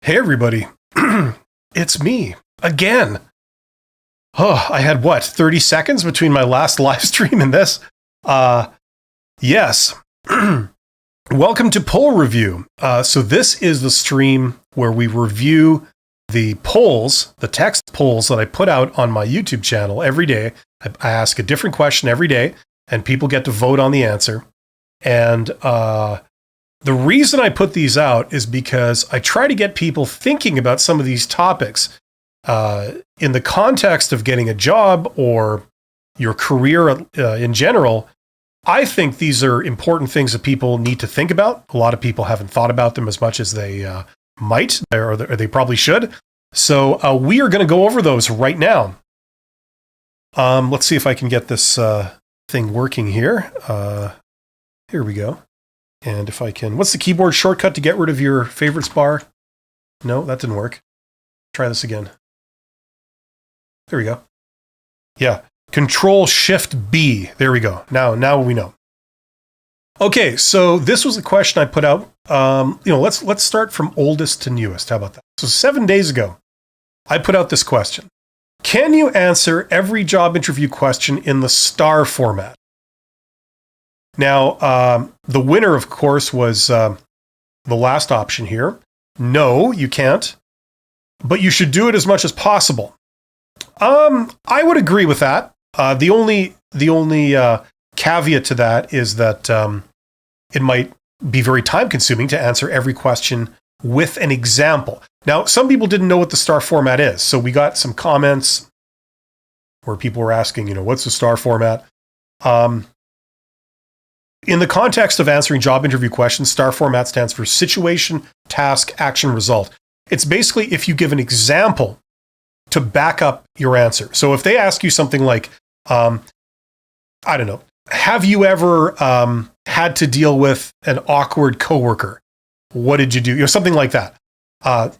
Hey everybody, it's me again. Oh, I had 30 seconds between my last live stream and this? Yes. Welcome to Poll Review. So this is the stream where we review the polls, the text polls that I put out on my YouTube channel every day. I ask a different question every day and people get to vote on the answer. And the reason I put these out is because I try to get people thinking about some of these topics in the context of getting a job or your career in general. I think these are important things that people need to think about. A lot of people haven't thought about them as much as they might, or they probably should. So we are going to go over those right now. Let's see if I can get this thing working here. Here we go. And if I can, what's the keyboard shortcut to get rid of your favorites bar? No, that didn't work. Try this again. There we go. Yeah, Control-Shift-B. There we go. Now we know. Okay, so this was the question I put out. Let's start from oldest to newest. How about that? So 7 days ago, I put out this question. Can you answer every job interview question in the STAR format? Now, the winner, of course, was the last option here. No, you can't, but you should do it as much as possible. I would agree with that. The only caveat to that is that it might be very time consuming to answer every question with an example. Now, some people didn't know what the STAR format is, so we got some comments where people were asking, what's the STAR format? In the context of answering job interview questions, STAR format stands for situation, task, action, result. It's basically if you give an example to back up your answer. So if they ask you something like, I don't know, have you ever had to deal with an awkward coworker? What did you do? Something like that.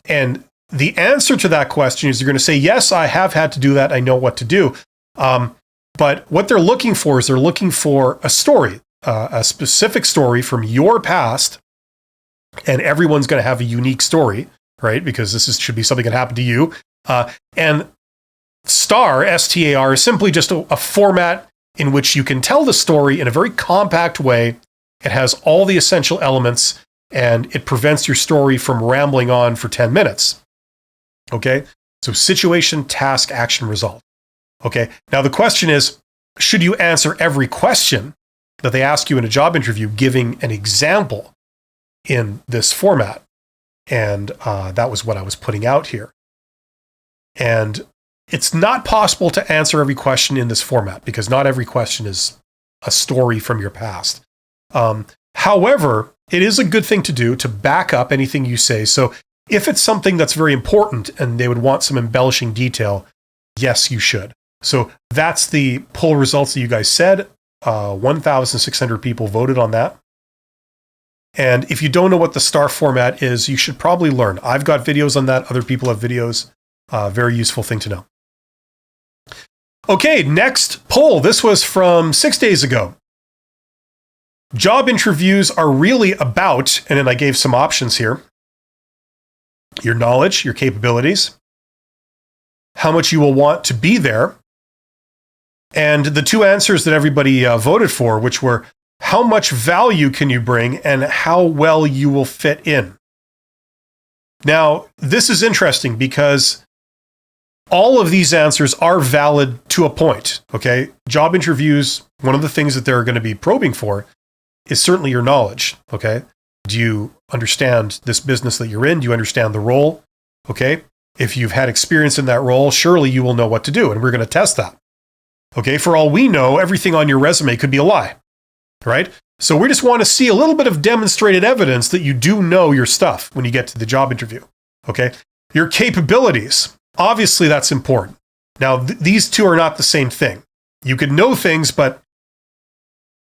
And the answer to that question is you're going to say, yes, I have had to do that. I know what to do. But what they're looking for is they're looking for a story. A specific story from your past, and everyone's going to have a unique story, right? Because should be something that happened to you. And STAR, S-T-A-R, is simply just a format in which you can tell the story in a very compact way. It has all the essential elements, and it prevents your story from rambling on for 10 minutes. Okay? So situation, task, action, result. Okay? Now the question is, should you answer every question that they ask you in a job interview, giving an example in this format? And that was what I was putting out here. And it's not possible to answer every question in this format because not every question is a story from your past. However, it is a good thing to do to back up anything you say. So if it's something that's very important and they would want some embellishing detail, yes, you should. So that's the poll results that you guys said. 1,600 people voted on that. And if you don't know what the STAR format is, you should probably learn. I've got videos on that. Other people have videos. Very useful thing to know. Okay, next poll. This was from 6 days ago. Job interviews are really about, and then I gave some options here, your knowledge, your capabilities, how much you will want to be there, and the two answers that everybody voted for, which were how much value can you bring and how well you will fit in. Now, this is interesting because all of these answers are valid to a point, okay? Job interviews, one of the things that they're going to be probing for is certainly your knowledge, okay? Do you understand this business that you're in? Do you understand the role, okay? If you've had experience in that role, surely you will know what to do, and we're going to test that. Okay, for all we know, everything on your resume could be a lie, right? So we just want to see a little bit of demonstrated evidence that you do know your stuff when you get to the job interview, okay? Your capabilities, obviously that's important. Now, these two are not the same thing. You could know things, but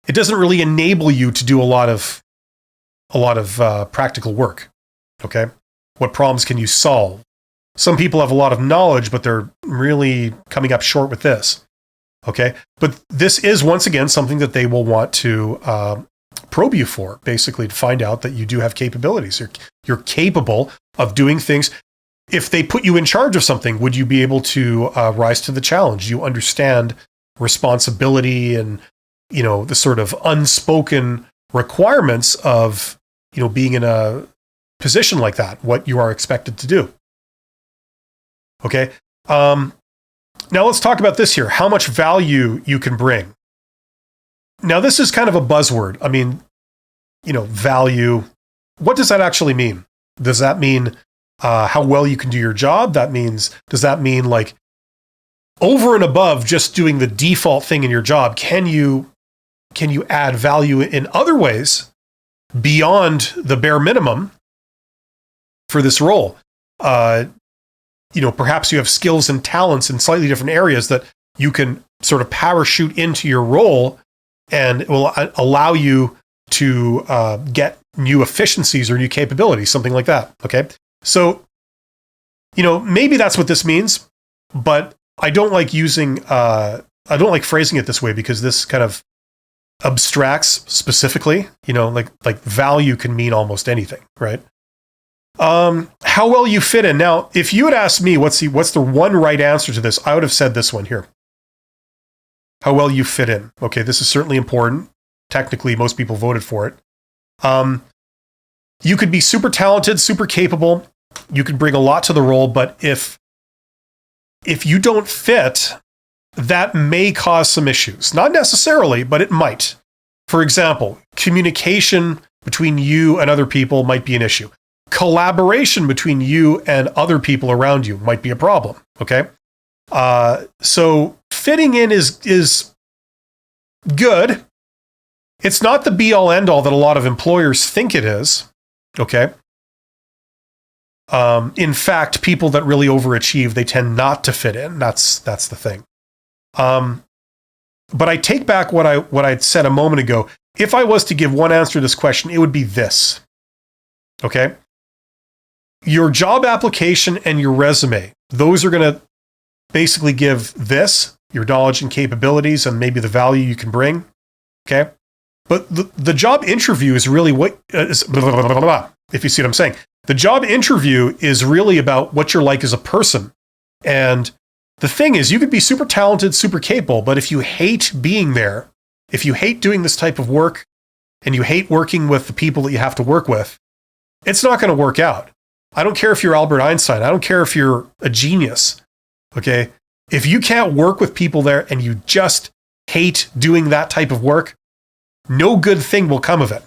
it doesn't really enable you to do a lot of practical work, okay? What problems can you solve? Some people have a lot of knowledge, but they're really coming up short with this. Okay, but this is once again something that they will want to probe you for, basically to find out that you do have capabilities. You're capable of doing things. If they put you in charge of something, would you be able to rise to the challenge? You understand responsibility and, the sort of unspoken requirements of, being in a position like that, what you are expected to do. Okay. Now let's talk about this here. How much value you can bring. Now, this is kind of a buzzword. I mean, value. What does that actually mean? Does that mean how well you can do your job? Does that mean like over and above just doing the default thing in your job? Can you add value in other ways beyond the bare minimum for this role? Perhaps you have skills and talents in slightly different areas that you can sort of parachute into your role, and it will allow you to get new efficiencies or new capabilities, something like that. Okay. So, maybe that's what this means, but I don't like phrasing it this way because this kind of abstracts specifically, like value can mean almost anything, right? How well you fit in. Now, if you had asked me what's the one right answer to this, I would have said this one here. How well you fit in. Okay, this is certainly important. Technically, most people voted for it. You could be super talented, super capable. You could bring a lot to the role, but if you don't fit, that may cause some issues. Not necessarily, but it might. For example, communication between you and other people might be an issue. Collaboration between you and other people around you might be a problem. Okay, so fitting in is good. It's not the be all end all that a lot of employers think it is. Okay. In fact, people that really overachieve, they tend not to fit in. That's the thing. But I take back what I said a moment ago. If I was to give one answer to this question, it would be this. Okay. Your job application and your resume, those are going to basically give this, your knowledge and capabilities and maybe the value you can bring. Okay. But the job interview is really what is, if you see what I'm saying. The job interview is really about what you're like as a person. And the thing is, you could be super talented, super capable, but if you hate being there, if you hate doing this type of work, and you hate working with the people that you have to work with, it's not going to work out. I don't care if you're Albert Einstein. I don't care if you're a genius. Okay? If you can't work with people there and you just hate doing that type of work, no good thing will come of it.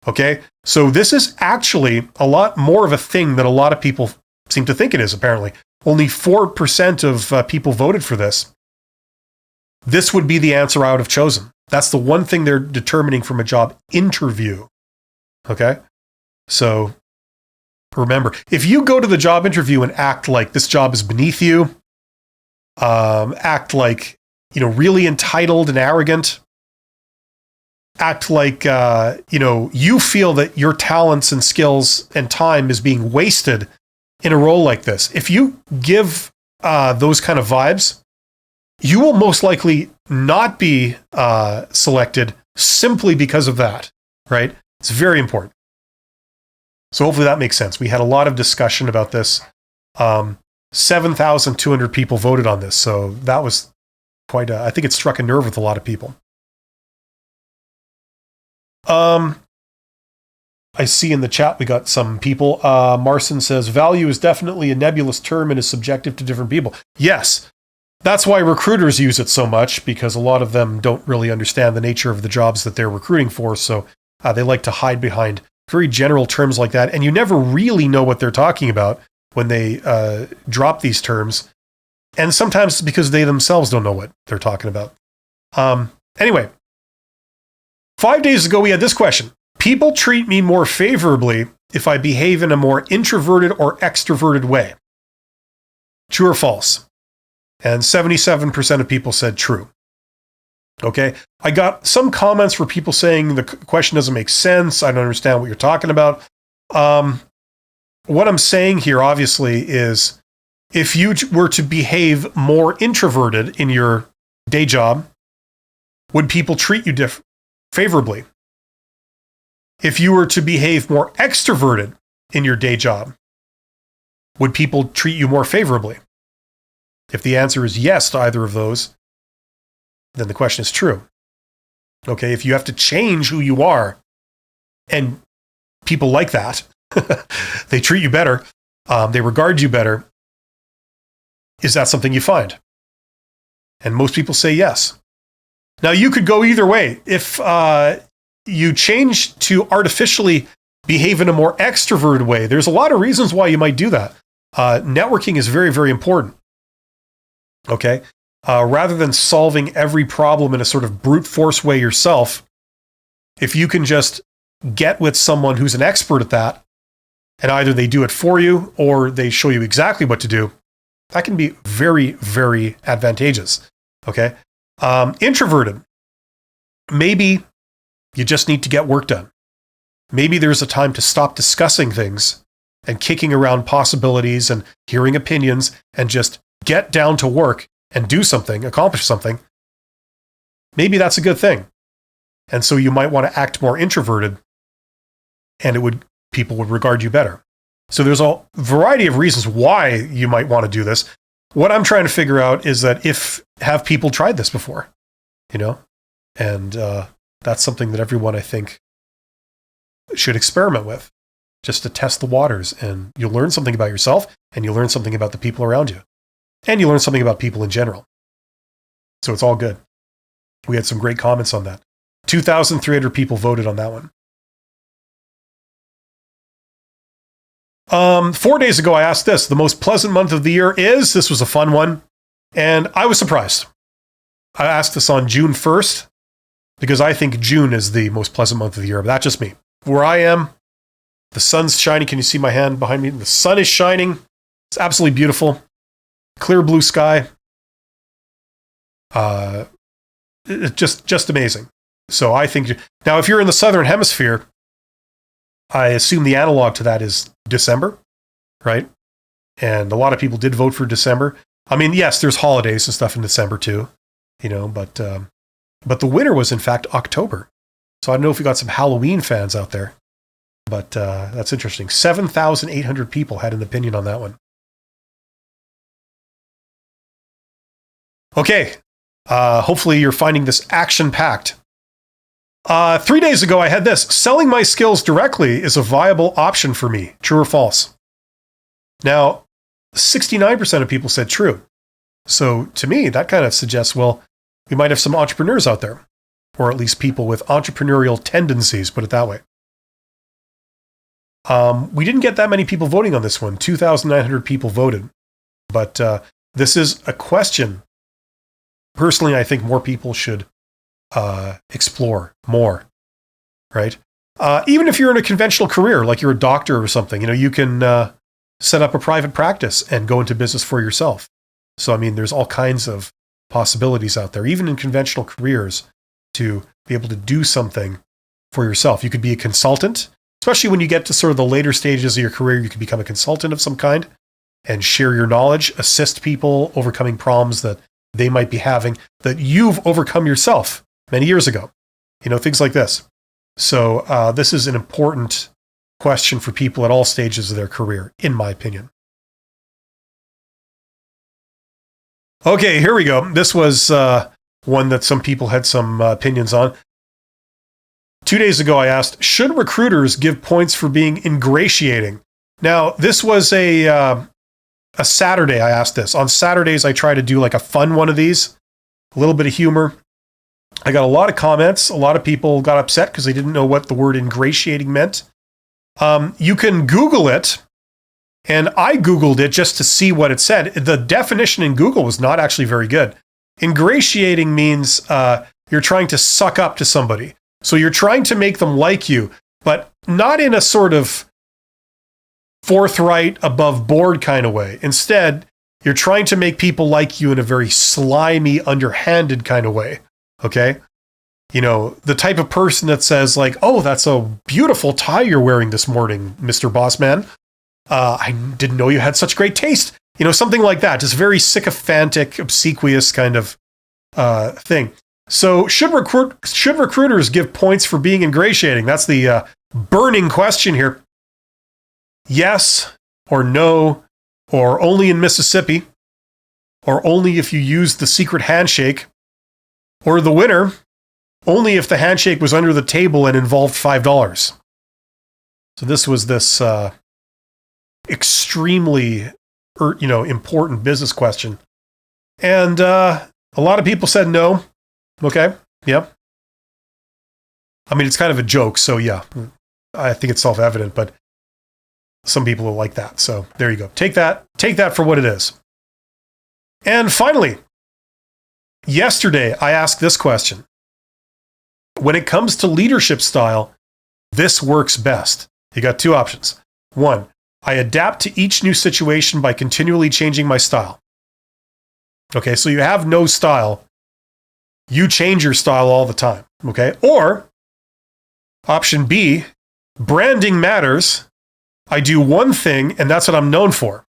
Okay? So this is actually a lot more of a thing than a lot of people seem to think it is, apparently. Only 4% of people voted for this. This would be the answer I would have chosen. That's the one thing they're determining from a job interview. Okay? So remember, if you go to the job interview and act like this job is beneath you, act like, really entitled and arrogant, act like, you feel that your talents and skills and time is being wasted in a role like this. If you give those kind of vibes, you will most likely not be selected simply because of that, right? It's very important. So hopefully that makes sense. We had a lot of discussion about this. 7,200 people voted on this. So that was quite, I think it struck a nerve with a lot of people. I see in the chat we got some people. Marcin says, value is definitely a nebulous term and is subjective to different people. Yes, that's why recruiters use it so much, because a lot of them don't really understand the nature of the jobs that they're recruiting for. So they like to hide behind very general terms like that. And you never really know what they're talking about when they drop these terms. And sometimes it's because they themselves don't know what they're talking about. Anyway, 5 days ago, we had this question. People treat me more favorably if I behave in a more introverted or extroverted way. True or false? And 77% of people said true. Okay. I got some comments for people saying the question doesn't make sense. I don't understand what you're talking about. What I'm saying here, obviously, is if you were to behave more introverted in your day job, would people treat you favorably? If you were to behave more extroverted in your day job, would people treat you more favorably? If the answer is yes to either of those, then the question is true. Okay, if you have to change who you are, and people like that, they treat you better, they regard you better, is that something you find? And most people say yes. Now, you could go either way. If you change to artificially behave in a more extroverted way, there's a lot of reasons why you might do that. Networking is very, very important. Okay? Rather than solving every problem in a sort of brute force way yourself, if you can just get with someone who's an expert at that, and either they do it for you or they show you exactly what to do, that can be very, very advantageous. Okay? Introverted. Maybe you just need to get work done. Maybe there's a time to stop discussing things and kicking around possibilities and hearing opinions and just get down to work and do something, accomplish something. Maybe that's a good thing. And so you might want to act more introverted, and people would regard you better. So there's a variety of reasons why you might want to do this. What I'm trying to figure out is that have people tried this before, and that's something that everyone, I think, should experiment with, just to test the waters. And you'll learn something about yourself, and you'll learn something about the people around you, and you learn something about people in general. So it's all good. We had some great comments on that. 2,300 people voted on that one. 4 days ago, I asked this. The most pleasant month of the year is? This was a fun one. And I was surprised. I asked this on June 1st, because I think June is the most pleasant month of the year. But that's just me. Where I am, the sun's shining. Can you see my hand behind me? The sun is shining. It's absolutely beautiful. Clear blue sky. It's just amazing. So I think, now if you're in the Southern Hemisphere, I assume the analog to that is December, right? And a lot of people did vote for December. I mean, yes, there's holidays and stuff in December too, but the winner was in fact October. So I don't know if we got some Halloween fans out there, but that's interesting. 7,800 people had an opinion on that one. Okay, hopefully you're finding this action-packed. 3 days ago, I had this. Selling my skills directly is a viable option for me. True or false? Now, 69% of people said true. So to me, that kind of suggests, well, we might have some entrepreneurs out there, or at least people with entrepreneurial tendencies, put it that way. We didn't get that many people voting on this one. 2,900 people voted. But this is a question. Personally, I think more people should explore more, right? Even if you're in a conventional career, like you're a doctor or something, you can set up a private practice and go into business for yourself. So, I mean, there's all kinds of possibilities out there, even in conventional careers, to be able to do something for yourself. You could be a consultant, especially when you get to sort of the later stages of your career. You can become a consultant of some kind and share your knowledge, assist people overcoming problems that they might be having that you've overcome yourself many years ago. Things like this. So this is an important question for people at all stages of their career, in my opinion. Okay, here we go. This was one that some people had some opinions on. 2 days ago, I asked, should recruiters give points for being ingratiating? Now, this was a Saturday I asked this. On Saturdays, I try to do like a fun one of these, a little bit of humor. I got a lot of comments. A lot of people got upset because they didn't know what the word ingratiating meant. You can Google it, and I Googled it just to see what it said. The definition in Google was not actually very good. Ingratiating means you're trying to suck up to somebody. So you're trying to make them like you, but not in a sort of forthright, above board kind of way. Instead, you're trying to make people like you in a very slimy, underhanded kind of way. Okay? The type of person that says like, oh, that's a beautiful tie you're wearing this morning, Mr. Bossman. I didn't know you had such great taste. Something like that. Just very sycophantic, obsequious kind of thing. So should recruiters give points for being ingratiating? That's the burning question here. Yes or no, or only in Mississippi, or only if you use the secret handshake, or the winner, only if the handshake was under the table and involved $5. So this was this extremely important business question. And a lot of people said no. Okay, yep. I mean, it's kind of a joke, so yeah, I think it's self-evident, but some people are like that. So there you go. Take that for what it is. And finally, yesterday I asked this question. When it comes to leadership style, this works best. You got two options. One, I adapt to each new situation by continually changing my style. Okay, so you have no style. You change your style all the time. Okay, or option B, branding matters. I do one thing, and that's what I'm known for.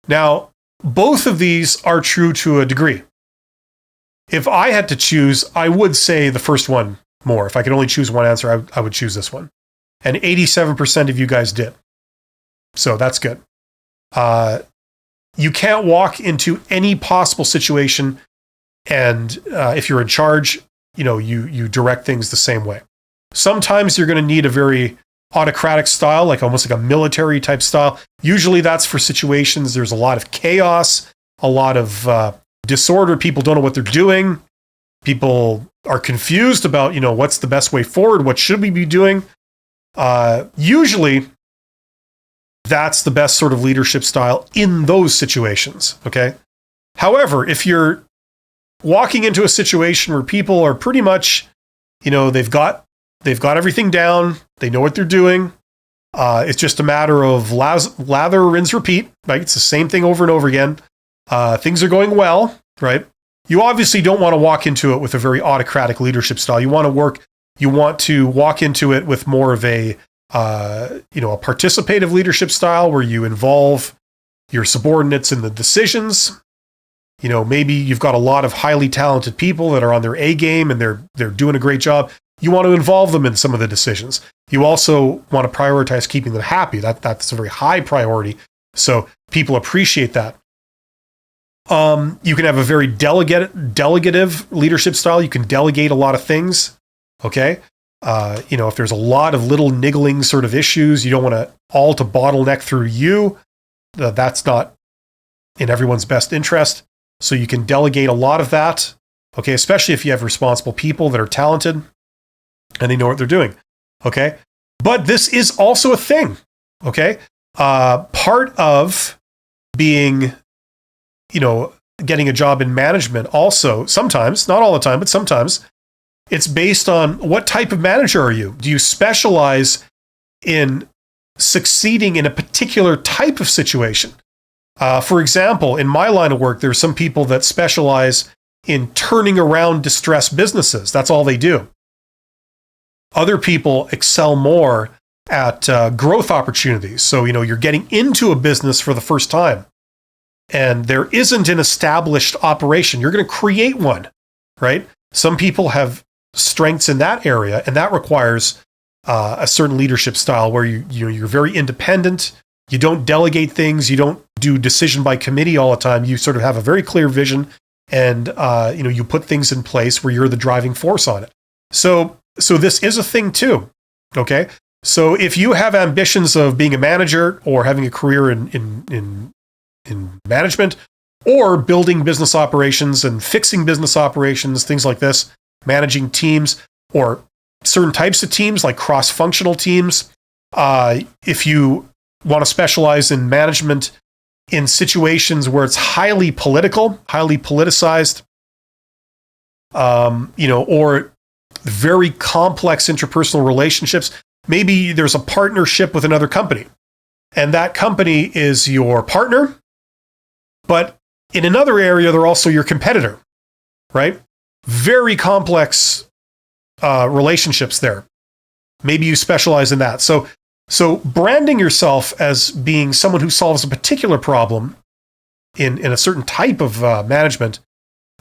Now, both of these are true to a degree. If I had to choose, I would say the first one more. If I could only choose one answer, I would choose this one. And 87% of you guys did. So that's good. You can't walk into any possible situation, and if you're in charge, you direct things the same way. Sometimes you're going to need a very autocratic style, like almost like a military type style. Usually that's for situations there's a lot of chaos, a lot of disorder. People don't know what they're doing. People are confused about, what's the best way forward? What should we be doing? Usually that's the best sort of leadership style in those situations. Okay. However, if you're walking into a situation where people are pretty much, they've got everything down, they know what they're doing. It's just a matter of lather, rinse, repeat, right? It's the same thing over and over again. Things are going well, right? You obviously don't want to walk into it with a very autocratic leadership style. You want to walk into it with more of a participative leadership style where you involve your subordinates in the decisions. Maybe you've got a lot of highly talented people that are on their A game and they're doing a great job. You want to involve them in some of the decisions. You also want to prioritize keeping them happy. That's a very high priority. So people appreciate that. You can have a very delegative leadership style. You can delegate a lot of things. Okay. If there's a lot of little niggling sort of issues, you don't want to bottleneck through you. That's not in everyone's best interest. So you can delegate a lot of that. Okay. Especially if you have responsible people that are talented and they know what they're doing. Okay. But this is also a thing. Okay. Part of being, getting a job in management also sometimes, not all the time, but sometimes it's based on what type of manager are you? Do you specialize in succeeding in a particular type of situation? For example, in my line of work, there's some people that specialize in turning around distressed businesses. That's all they do. Other people excel more at growth opportunities. So, you're getting into a business for the first time and there isn't an established operation. You're going to create one, right? Some people have strengths in that area, and that requires a certain leadership style where you're very independent. You don't delegate things. You don't do decision by committee all the time. You sort of have a very clear vision, and you put things in place where you're the driving force on it. So this is a thing too. Okay, so if you have ambitions of being a manager or having a career in management or building business operations and fixing business operations, things like this, managing teams or certain types of teams like cross-functional teams, if you want to specialize in management in situations where it's highly political, highly politicized, or very complex interpersonal relationships. Maybe there's a partnership with another company, and that company is your partner, but in another area, they're also your competitor, right? Very complex relationships there. Maybe you specialize in that. So branding yourself as being someone who solves a particular problem in a certain type of management,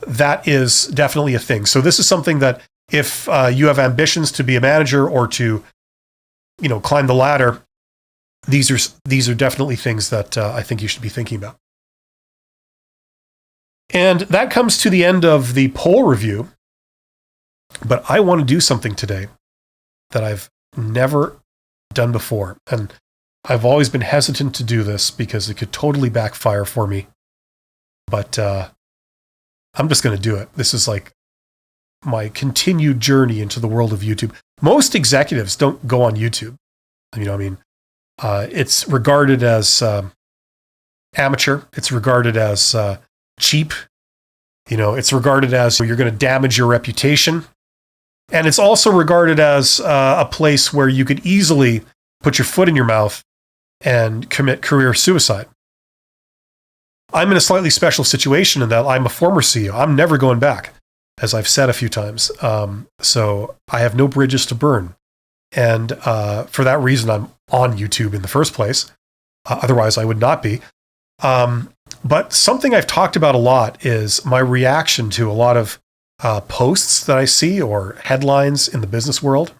that is definitely a thing. So this is something that if you have ambitions to be a manager or to, climb the ladder, these are definitely things that I think you should be thinking about. And that comes to the end of the poll review. But I want to do something today that I've never done before. And I've always been hesitant to do this because it could totally backfire for me. But I'm just going to do it. This is like my continued journey into the world of YouTube. Most executives don't go on YouTube. It's regarded as amateur. It's regarded as cheap. It's regarded as you're going to damage your reputation. And it's also regarded as a place where you could easily put your foot in your mouth and commit career suicide. I'm in a slightly special situation in that I'm a former CEO. I'm never going back, as I've said a few times. So I have no bridges to burn. And for that reason, I'm on YouTube in the first place. Otherwise, I would not be. But something I've talked about a lot is my reaction to a lot of posts that I see or headlines in the business world.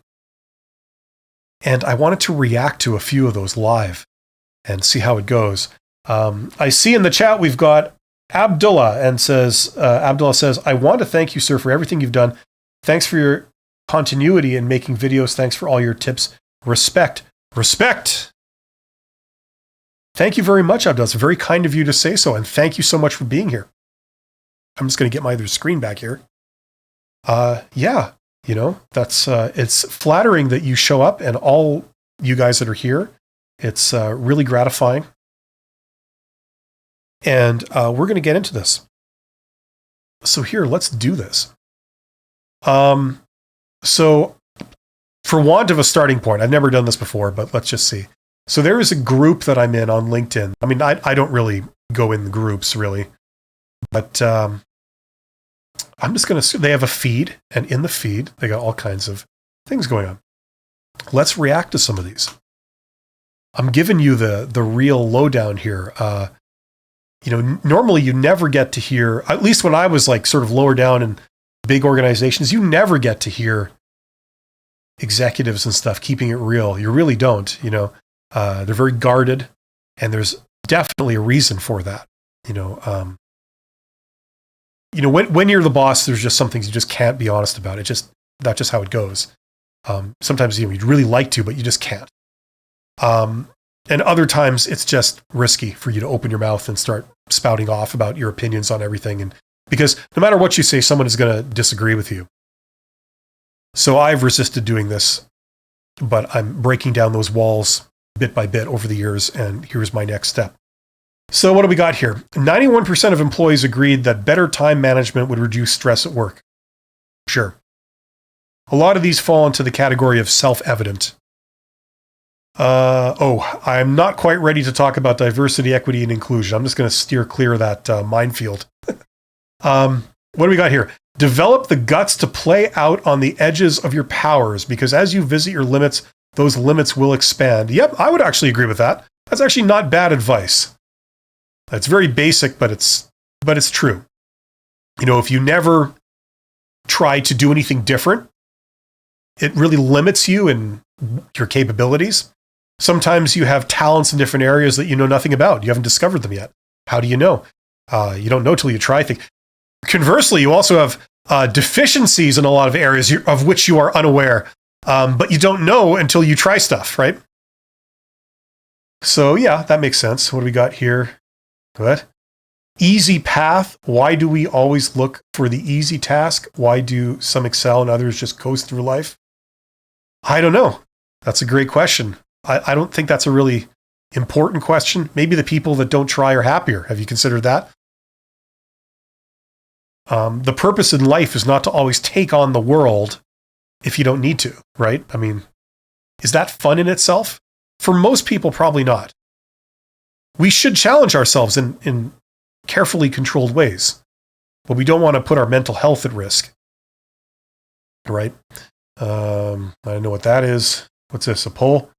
And I wanted to react to a few of those live and see how it goes. I see in the chat we've got Abdullah says, I want to thank you, sir, for everything you've done. Thanks for your continuity in making videos. Thanks for all your tips. Respect. Thank you very much, Abdullah. It's very kind of you to say so. And thank you so much for being here. I'm just going to get my other screen back here. That's it's flattering that you show up, and all you guys that are here. It's really gratifying. And we're going to get into this. So here, let's do this. So for want of a starting point, I've never done this before, but let's just see. So there is a group that I'm in on LinkedIn. I mean, I don't really go in the groups, really. But I'm just going to, they have a feed, and in the feed, they got all kinds of things going on. Let's react to some of these. I'm giving you the real lowdown here. Normally you never get to hear, at least when I was like sort of lower down in big organizations, you never get to hear executives and stuff keeping it real. You really don't, they're very guarded, and there's definitely a reason for that. When you're the boss, there's just some things you just can't be honest about. That's just how it goes. Sometimes you'd really like to, but you just can't. And other times it's just risky for you to open your mouth and start spouting off about your opinions on everything. And because no matter what you say, someone is going to disagree with you. So I've resisted doing this, but I'm breaking down those walls bit by bit over the years. And here's my next step. So what do we got here? 91% of employees agreed that better time management would reduce stress at work. Sure. A lot of these fall into the category of self-evident. I'm not quite ready to talk about diversity, equity, and inclusion. I'm just going to steer clear of that minefield. What do we got here? Develop the guts to play out on the edges of your powers, because as you visit your limits, those limits will expand. Yep, I would actually agree with that. That's actually not bad advice. It's very basic, but it's true. If you never try to do anything different, it really limits you in your capabilities. Sometimes you have talents in different areas that you know nothing about. You haven't discovered them yet. How do you know? You don't know till you try things. Conversely, you also have deficiencies in a lot of areas of which you are unaware, but you don't know until you try stuff, right? So yeah, that makes sense. What do we got here? Good. Easy path. Why do we always look for the easy task? Why do some excel and others just coast through life? I don't know. That's a great question. I don't think that's a really important question. Maybe the people that don't try are happier. Have you considered that? The purpose in life is not to always take on the world if you don't need to, right? I mean, is that fun in itself? For most people, probably not. We should challenge ourselves in carefully controlled ways, but we don't want to put our mental health at risk, right? I don't know what that is. What's this, a poll?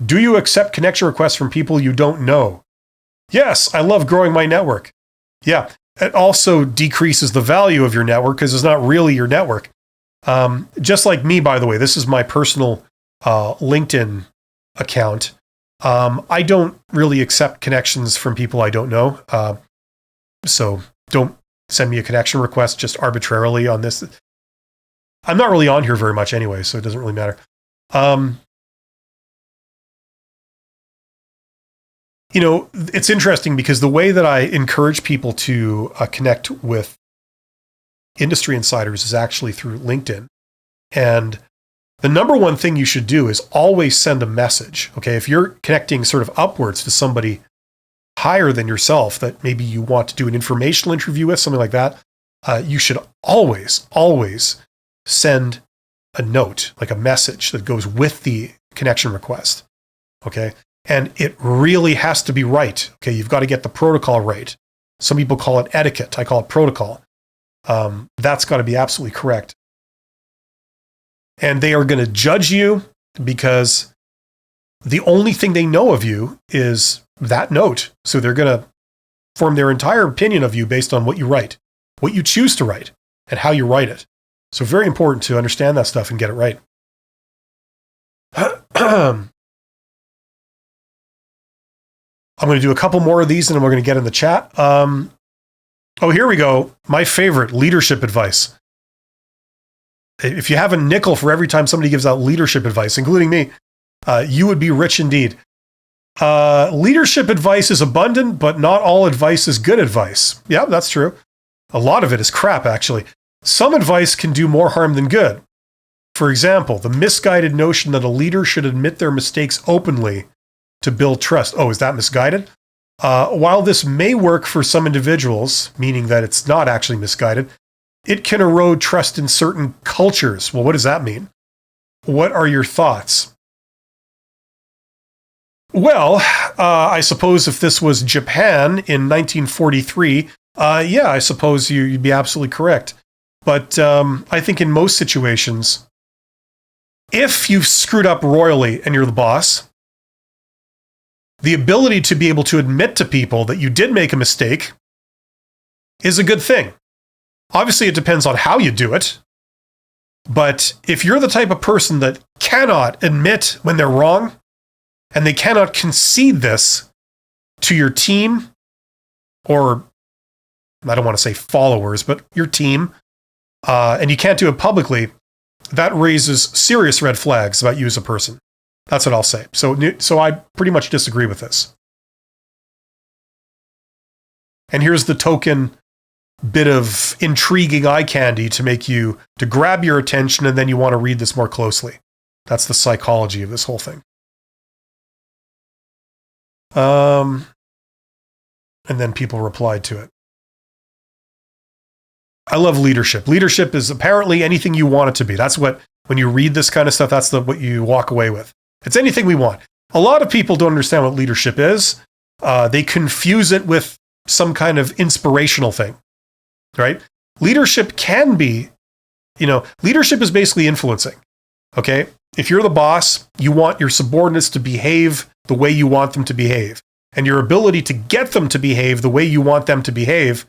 Do you accept connection requests from people you don't know? Yes, I love growing my network. Yeah, it also decreases the value of your network because it's not really your network. Just like me, by the way, this is my personal LinkedIn account. I don't really accept connections from people I don't know. So don't send me a connection request just arbitrarily on this. I'm not really on here very much anyway, so it doesn't really matter. It's interesting because the way that I encourage people to connect with industry insiders is actually through LinkedIn. And the number one thing you should do is always send a message. Okay, if you're connecting sort of upwards to somebody higher than yourself that maybe you want to do an informational interview with, something like that, you should always send a note, like a message that goes with the connection request. Okay, and it really has to be right. Okay, you've got to get the protocol right. Some people call it etiquette. I call it protocol. That's got to be absolutely correct. And they are going to judge you because the only thing they know of you is that note. So they're going to form their entire opinion of you based on what you write, what you choose to write, and how you write it. So very important to understand that stuff and get it right. I'm going to do a couple more of these and then we're going to get in the chat. Here we go. My favorite, leadership advice. If you have a nickel for every time somebody gives out leadership advice, including me, you would be rich indeed. Leadership advice is abundant, but not all advice is good advice. Yeah, that's true. A lot of it is crap, actually. Some advice can do more harm than good. For example, the misguided notion that a leader should admit their mistakes openly to build trust. Oh, is that misguided? While this may work for some individuals, meaning that it's not actually misguided, it can erode trust in certain cultures. Well, what does that mean? What are your thoughts? Well, I suppose if this was Japan in 1943, I suppose you'd be absolutely correct. But I think in most situations, if you've screwed up royally and you're the boss, the ability to be able to admit to people that you did make a mistake is a good thing. Obviously, it depends on how you do it. But if you're the type of person that cannot admit when they're wrong, and they cannot concede this to your team, or I don't want to say followers, but your team, and you can't do it publicly, that raises serious red flags about you as a person. That's what I'll say. So I pretty much disagree with this. And here's the token bit of intriguing eye candy to grab your attention, and then you want to read this more closely. That's the psychology of this whole thing. And then people replied to it. I love leadership. Leadership is apparently anything you want it to be. That's what, when you read this kind of stuff, that's what you walk away with. It's anything we want. A lot of people don't understand what leadership is. They confuse it with some kind of inspirational thing, right? Leadership can be, leadership is basically influencing, okay? If you're the boss, you want your subordinates to behave the way you want them to behave. And your ability to get them to behave the way you want them to behave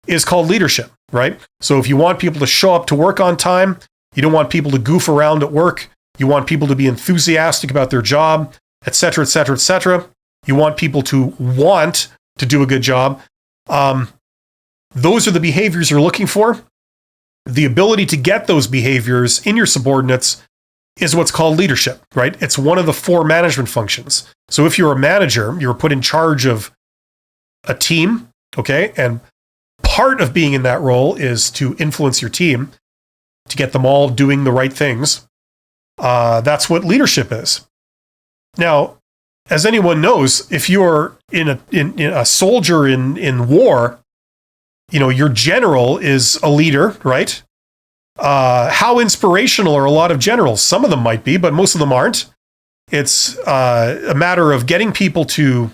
is called leadership, right? So if you want people to show up to work on time, you don't want people to goof around at work, you want people to be enthusiastic about their job, et cetera, et cetera, et cetera. You want people to want to do a good job. Those are the behaviors you're looking for. The ability to get those behaviors in your subordinates is what's called leadership, right? It's one of the 4 management functions. So if you're a manager, you're put in charge of a team, okay? And part of being in that role is to influence your team, to get them all doing the right things. That's what leadership is. Now, as anyone knows, if you're in a soldier in war, your general is a leader, right? How inspirational are a lot of generals? Some of them might be, but most of them aren't. It's a matter of getting people to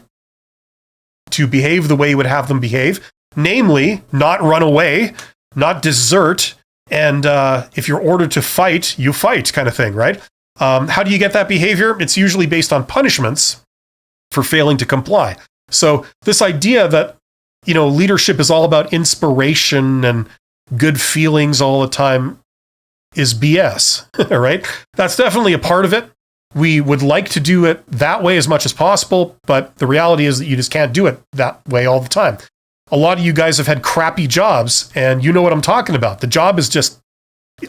behave the way you would have them behave, namely, not run away, not desert, and if you're ordered to fight, you fight, kind of thing, right? How do you get that behavior? It's usually based on punishments for failing to comply. So this idea that, leadership is all about inspiration and good feelings all the time, is BS, right? That's definitely a part of it. We would like to do it that way as much as possible, but the reality is that you just can't do it that way all the time. A lot of you guys have had crappy jobs, and you know what I'm talking about. The job is just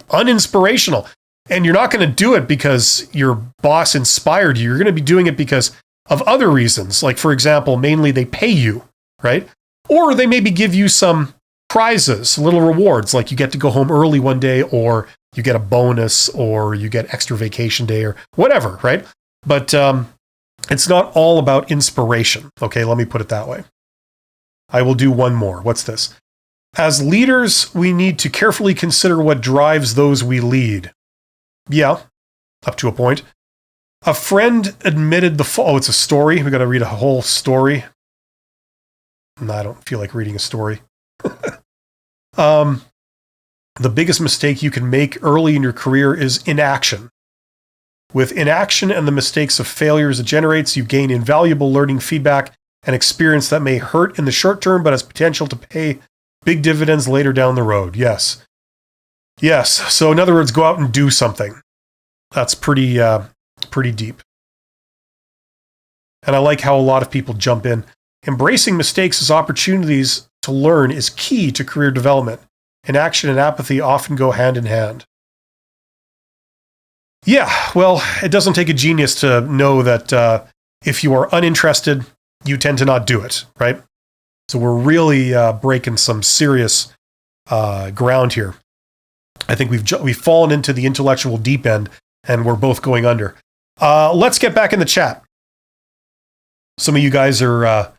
uninspirational, and you're not going to do it because your boss inspired you. You're going to be doing it because of other reasons. Like, for example, mainly they pay you, right? Or they maybe give you some prizes, little rewards, like you get to go home early one day, or you get a bonus, or you get extra vacation day, or whatever, right? But it's not all about inspiration. Okay, let me put it that way. I will do one more. What's this? As leaders, we need to carefully consider what drives those we lead. Yeah, up to a point. A friend admitted oh, it's a story. We got to read a whole story. No, I don't feel like reading a story. The biggest mistake you can make early in your career is inaction. With inaction and the mistakes of failures it generates, you gain invaluable learning feedback and experience that may hurt in the short term, but has potential to pay big dividends later down the road. Yes. Yes. So in other words, go out and do something. That's pretty deep. And I like how a lot of people jump in. Embracing mistakes as opportunities to learn is key to career development. Inaction and apathy often go hand in hand. Yeah, well, it doesn't take a genius to know that if you are uninterested, you tend to not do it, right? So we're really breaking some serious ground here. I think we've fallen into the intellectual deep end, and we're both going under. Let's get back in the chat. Some of you guys are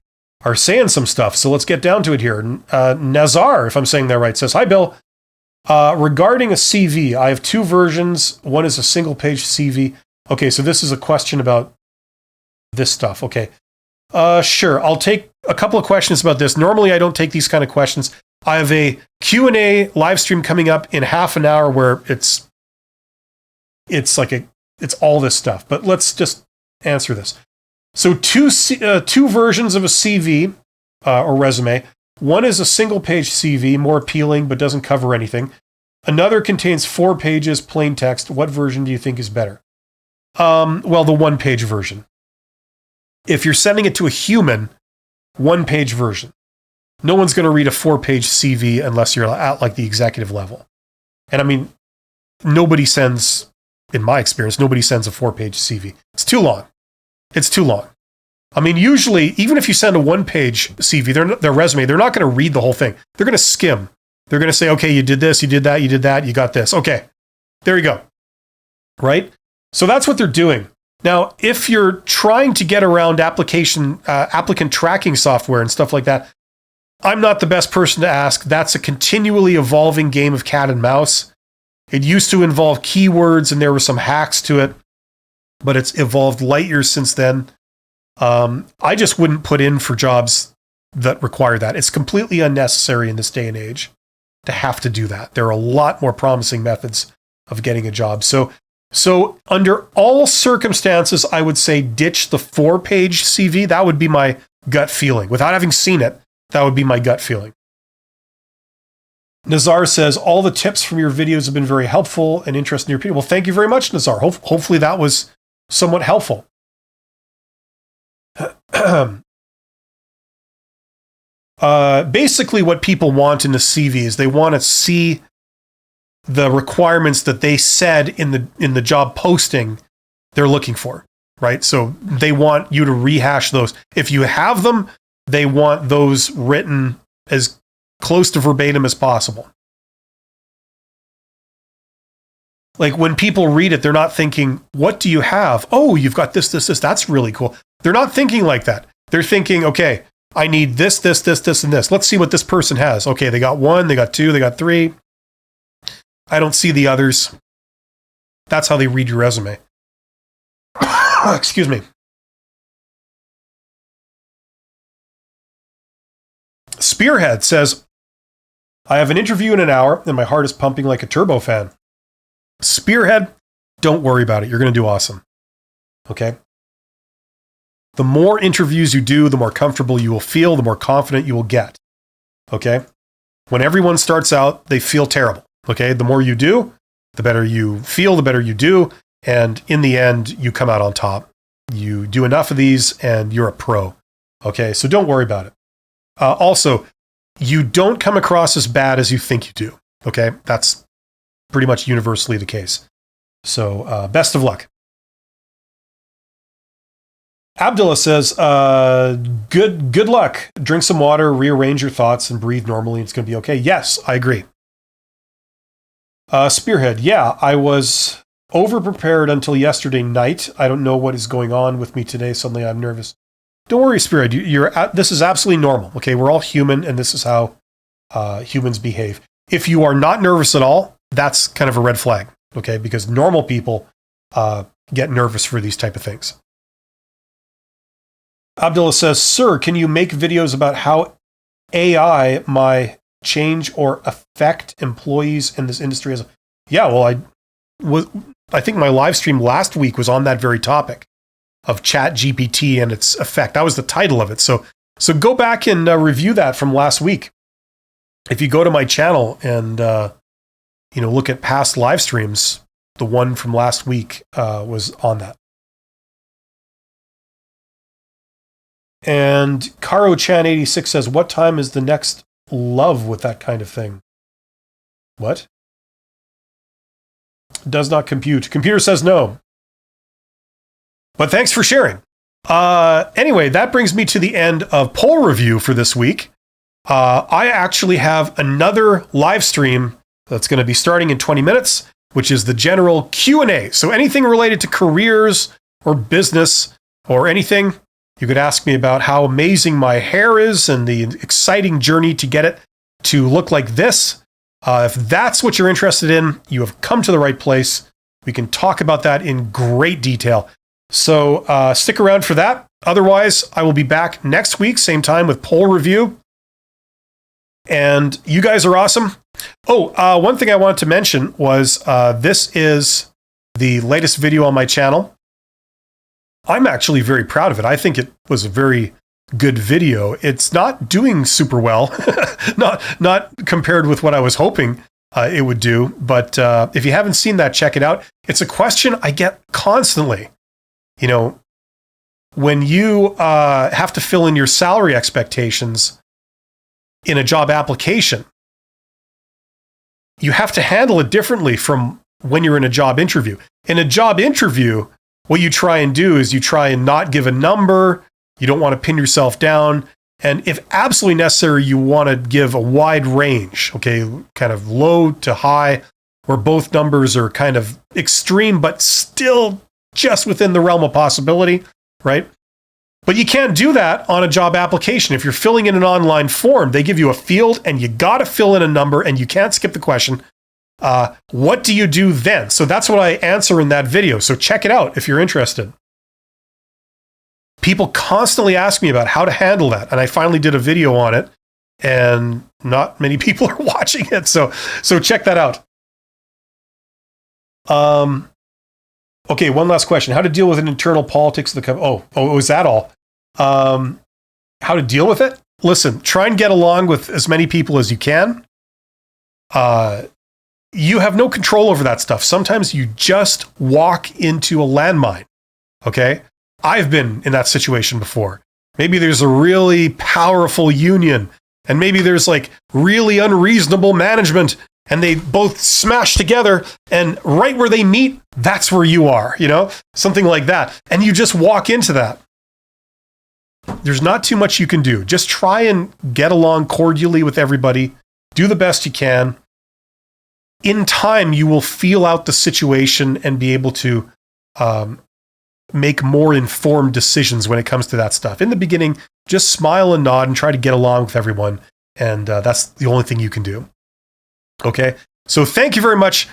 saying some stuff, so let's get down to it here. Nazar, if I'm saying that right, says, "Hi, Bill. Regarding a CV, I have two versions. One is a single-page CV." Okay, so this is a question about this stuff. Okay. Sure, I'll take a couple of questions about this. Normally, I don't take these kind of questions. I have a Q&A live stream coming up in half an hour where it's all this stuff. But let's just answer this. So two versions of a CV or resume. One is a single-page CV, more appealing but doesn't cover anything. Another contains 4 pages, plain text. What version do you think is better? Well, the one-page version. If you're sending it to a human, one-page version. No one's going to read a 4-page CV unless you're at like the executive level. And I mean, nobody sends, in my experience, nobody sends a 4-page CV. It's too long. It's too long. I mean, usually, even if you send a 1-page CV, their resume, they're not going to read the whole thing. They're going to skim. They're going to say, okay, you did this, you did that, you did that, you got this. Okay, there you go. Right? So that's what they're doing. Now, if you're trying to get around applicant tracking software and stuff like that, I'm not the best person to ask. That's a continually evolving game of cat and mouse. It used to involve keywords and there were some hacks to it, but it's evolved light years since then. I just wouldn't put in for jobs that require that. It's completely unnecessary in this day and age to have to do that. There are a lot more promising methods of getting a job. So under all circumstances, I would say ditch the 4-page CV. That would be my gut feeling. Without having seen it, that would be my gut feeling. Nazar says, all the tips from your videos have been very helpful and interesting to your people. Well, thank you very much, Nazar. Hopefully that was somewhat helpful. Basically what people want in the CV is they want to see the requirements that they said in the job posting they're looking for, right? So they want you to rehash those. If you have them, they want those written as close to verbatim as possible. Like when people read it, they're not thinking, what do you have? Oh, you've got this. That's really cool. They're not thinking like that. They're thinking, okay, I need this, and this. Let's see what this person has. Okay, they got 1, they got 2, they got 3. I don't see the others. That's how they read your resume. Excuse me. Spearhead says, I have an interview in an hour and my heart is pumping like a turbo fan. Spearhead, don't worry about it. You're going to do awesome. Okay? The more interviews you do, the more comfortable you will feel, the more confident you will get. Okay? When everyone starts out, they feel terrible. Okay? The more you do, the better you feel, the better you do. And in the end, you come out on top. You do enough of these and you're a pro. Okay, so don't worry about it. Also, you don't come across as bad as you think you do. Okay, that's pretty much universally the case. So best of luck. Abdullah says, good luck. Drink some water, rearrange your thoughts, and breathe normally. It's going to be okay. Yes, I agree. Spearhead, yeah, I was over-prepared until yesterday night. I don't know what is going on with me today. Suddenly I'm nervous. Don't worry, Spearhead. This is absolutely normal. Okay, we're all human, and this is how humans behave. If you are not nervous at all, that's kind of a red flag. Okay, because normal people get nervous for these type of things. Abdullah says, sir, can you make videos about how AI might change or affect employees in this industry? Yeah, well, I think my live stream last week was on that very topic of ChatGPT and its effect. That was the title of it. So go back and review that from last week. If you go to my channel and look at past live streams, the one from last week was on that. And Karo Chan 86 says, what time is the next love with that kind of thing? What? Does not compute. Computer says no. But thanks for sharing. Anyway, that brings me to the end of poll review for this week. I actually have another live stream that's going to be starting in 20 minutes, which is the general Q&A. So anything related to careers or business or anything, you could ask me about how amazing my hair is and the exciting journey to get it to look like this. If that's what you're interested in, you have come to the right place. We can talk about that in great detail. So stick around for that. Otherwise, I will be back next week, same time with poll review. And you guys are awesome. Oh, one thing I wanted to mention was this is the latest video on my channel. I'm actually very proud of it. I think it was a very good video. It's not doing super well, not compared with what I was hoping it would do. But if you haven't seen that, check it out. It's a question I get constantly. You know, when you have to fill in your salary expectations in a job application, you have to handle it differently from when you're in a job interview. In a job interview, what you try and do is you try and not give a number. You don't want to pin yourself down. And if absolutely necessary, you want to give a wide range, okay, kind of low to high, where both numbers are kind of extreme, but still just within the realm of possibility, right? But you can't do that on a job application. If you're filling in an online form, they give you a field and you got to fill in a number and you can't skip the question. What do you do then? So that's what I answer in that video. So check it out if you're interested. People constantly ask me about how to handle that. And I finally did a video on it and not many people are watching it. So check that out. Okay, one last question. How to deal with an internal politics of the company? Oh, is that all? How to deal with it? Listen, try and get along with as many people as you can. You have no control over that stuff. Sometimes you just walk into a landmine, okay? I've been in that situation before. Maybe there's a really powerful union, and maybe there's like really unreasonable management, and they both smash together, and right where they meet, that's where you are, you know? Something like that. And you just walk into that. There's not too much you can do. Just try and get along cordially with everybody. Do the best you can. In time, you will feel out the situation and be able to make more informed decisions when it comes to that stuff. In the beginning, just smile and nod and try to get along with everyone. And that's the only thing you can do. Okay, so thank you very much.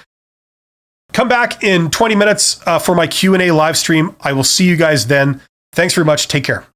Come back in 20 minutes for my Q&A live stream. I will see you guys then. Thanks very much. Take care.